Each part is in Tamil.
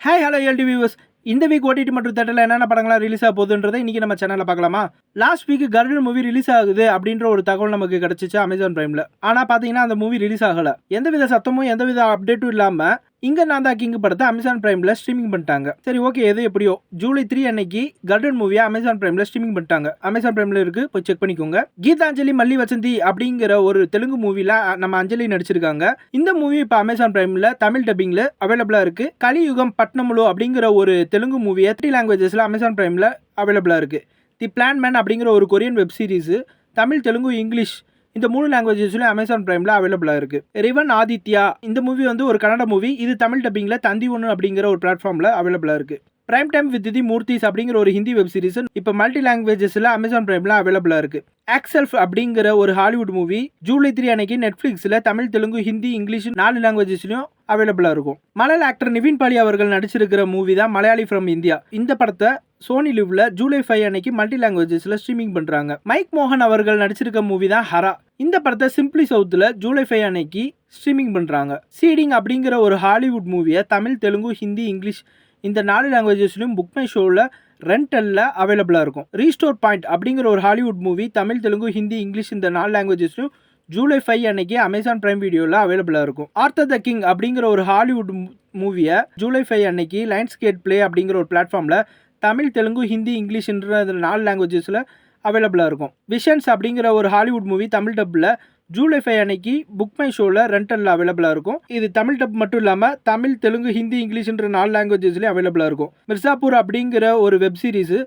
Hi hello LD viewers. இந்த வீக் ஓடிடி மற்றும் தேட்டரில் என்னென்ன படங்கள்லாம் ரிலீஸ் ஆக போகுதுன்றதை இன்றைக்கி நம்ம சேனலில் பார்க்கலாமா? லாஸ்ட் வீக் கருடன் மூவி ரிலீஸ் ஆகுது அப்படின்ற ஒரு தகவல் நமக்கு கிடச்சிச்சு அமேசான் பிரைமில். ஆனால் பார்த்தீங்கன்னா அந்த மூவி ரிலீஸ் ஆகலை. எந்தவித சத்தமும் எந்தவித அப்டேட்டும் இல்லாமல் இங்கே நான் தான் கிங் படத்தை அமேசான் பிரைமில் ஸ்ட்ரீமிங் பண்ணிட்டாங்க. சரி, ஓகே, எது எப்படியோ ஜூலை 3 அன்னைக்கு கருடன் மூவியை அமேசான் பிரைமில் ஸ்ட்ரீமிங் பண்ணிட்டாங்க. அமேசான் பிரைமில் இருக்குது, போய் செக் பண்ணிக்கோங்க. கீதாஞ்சலி மல்லி வசந்தி அப்படிங்கிற ஒரு தெலுங்கு மூவியில் நம்ம அஞ்சலி நடிச்சிருக்காங்க. இந்த மூவி இப்போ அமேசான் பிரைமில் தமிழ் டப்பிங்கில் அவைலபிளாக இருக்குது. கலியுகம் பட்னமுலு அப்படிங்கிற ஒரு தெலுங்கு மூவியை 3 லாங்குவேஜஸில் அமேசான் பிரைமில் அவைலபிளாக இருக்குது. தி பிளான் மேன் அப்படிங்கிற ஒரு Korean web series Tamil, Telugu, English இந்த 3 லாங்குவேஜஸ்லையும் அமேசான் பிரைமில் அவைலபிளாக இருக்குது. ரிவன் ஆதித்யா இந்த மூவி வந்து ஒரு கன்னட மூவி. இது தமிழ் டப்பிங்கில் தந்தி ஒன்று அப்படிங்கிற ஒரு பிளாட்ஃபார்மில் அவைலபிளாக இருக்குது. Prime time with the Murthy's அப்படிங்கிற ஒரு ஹிந்தி வெப் சீரிஸ் இப்போ மல்டி லாங்குவேஜஸில் அமேசான் பிரைமில் அவைலபிளாக இருக்குது. ஆக்செல்ஃப் அப்படிங்கிற ஒரு ஹாலிவுட் மூவி ஜூலை 3 அன்னைக்கு நெட்ஃப்ளிக்ஸில் தமிழ், தெலுங்கு, ஹிந்தி, இங்கிலீஷ் 4 லாங்குவேஜஸ்லையும் அவைலபிளாக இருக்கும். மலையாள ஆக்டர் நிவின் பாலி அவர்கள் நடிச்சிருக்கிற மூவி தான் மலையாளி ஃப்ரம் இந்தியா. இந்த படத்தை சோனி லிவ்ல ஜூலை 5 அன்னைக்கு மல்டி லாங்குவேஜஸ்ல ஸ்ட்ரீமிங் பண்றாங்க. மைக் மோகன் அவர்கள் நடிச்சிருக்க மூவி தான் ஹரா. இந்த படத்தை சிம்பிளி சவுத்தில் ஜூலை 5 அன்னைக்கு ஸ்ட்ரீமிங் பண்றாங்க. சீடிங் அப்படிங்கிற ஒரு ஹாலிவுட் மூவியை தமிழ், தெலுங்கு, ஹிந்தி, இங்கிலீஷ் இந்த 4 லாங்குவேஜஸ்லையும் புக் மை ஷோவில் ரெண்டலில் அவைலபிளாக இருக்கும். ரீஸ்டோர் பாயிண்ட் அப்படிங்கிற ஒரு Hollywood movie Tamil, Telugu, Hindi, English இந்த 4 லாங்குவேஜஸ்லையும் ஜூலை 5 அன்னைக்கு அமேசான் பிரைம் வீடியோவில் அவைலபிளாக இருக்கும். ஆர்த்தர் த கிங் அப்படிங்கிற ஒரு ஹாலிவுட் மூவியை ஜூலை 5 அன்னைக்கு லைன்ஸ் கேட் பிளே அப்படிங்கிற ஒரு பிளாட்ஃபார்மில் தமிழ், தெலுங்கு, ஹிந்தி, இங்கிலீஷ்ன்ற 4 லாங்குவேஜஸில் அவைலபிளாக இருக்கும். விஷன்ஸ் அப்படிங்கிற ஒரு ஹாலிவுட் மூவி தமிழ் டப்பில் ஜூலை 5 அன்னைக்கு புக் மை ஷோவில் ரெண்டலில் அவைலபிளாக இருக்கும். இது தமிழ் டப் மட்டும் இல்லாமல் தமிழ், தெலுங்கு, ஹிந்தி, இங்கிலீஷ்ன்ற 4 லாங்குவேஜஸ்லேயும் அவைலபிளாக இருக்கும். மிர்சாப்பூர் அப்படிங்கிற ஒரு வெப் சீரிஸ்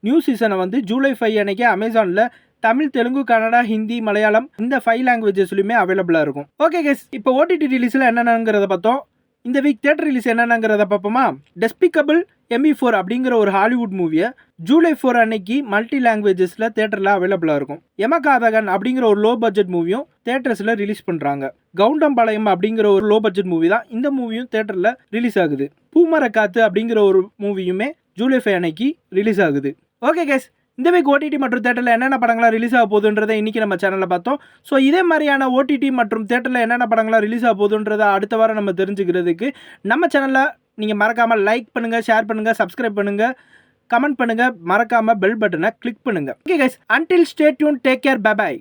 நியூ சீசனை வந்து ஜூலை 5 அன்னைக்கு அமேசானில் தமிழ், தெலுங்கு, கன்னடா, ஹிந்தி, மலையாளம் இந்த 5 லாங்குவேஜஸ்லையுமே அவைலபிளாக இருக்கும். ஓகே கைஸ், இப்போ ஓடிடி ரிலீஸில் என்னென்னங்கிறத பார்த்தோம். இந்த வீக் தியேட்டர் ரிலீஸ் என்னென்னங்கிறத பார்ப்போமா? டெஸ்பிகபிள் ME4 அப்படிங்கிற ஒரு ஹாலிவுட் மூவியை ஜூலை 4 அன்னைக்கு மல்டி லாங்குவேஜஸில் தேட்டரில் அவைலபிளாக இருக்கும். யமகாதகன் அப்படிங்கிற ஒரு லோ பட்ஜெட் மூவியும் தேட்டர்ஸில் ரிலீஸ் பண்ணுறாங்க. கவுண்டம்பாளையம் அப்படிங்கிற ஒரு லோ பட்ஜெட் மூவி தான் இந்த மூவியும் தேட்டரில் ரிலீஸ் ஆகுது. பூமரக்காத்து அப்படிங்கிற ஒரு மூவியுமே ஜூலை 5 அன்னைக்கு ரிலீஸ் ஆகுது. ஓகே கைஸ், இந்த வீக் ஓடிடி மற்றும் தேட்டரில் என்னென்ன படங்களாக ரிலீஸ் ஆக போகுதுன்றதை இன்றைக்கி நம்ம சேனலில் பார்த்தோம். ஸோ இதே மாதிரியான ஓடிடி மற்றும் தேட்டரில் என்னென்ன படங்களாக ரிலீஸ் ஆக போகுதுன்றதை அடுத்த வாரம் நம்ம தெரிஞ்சுக்கிறதுக்கு நம்ம சேனலில் நீங்கள் மறக்காமல் லைக் பண்ணுங்கள், ஷேர் பண்ணுங்கள், சப்ஸ்கிரைப் பண்ணுங்கள், கமெண்ட் பண்ணுங்கள், மறக்காமல் பெல் பட்டனை கிளிக் பண்ணுங்கள். Okay guys, until stay tune, take care, bye by.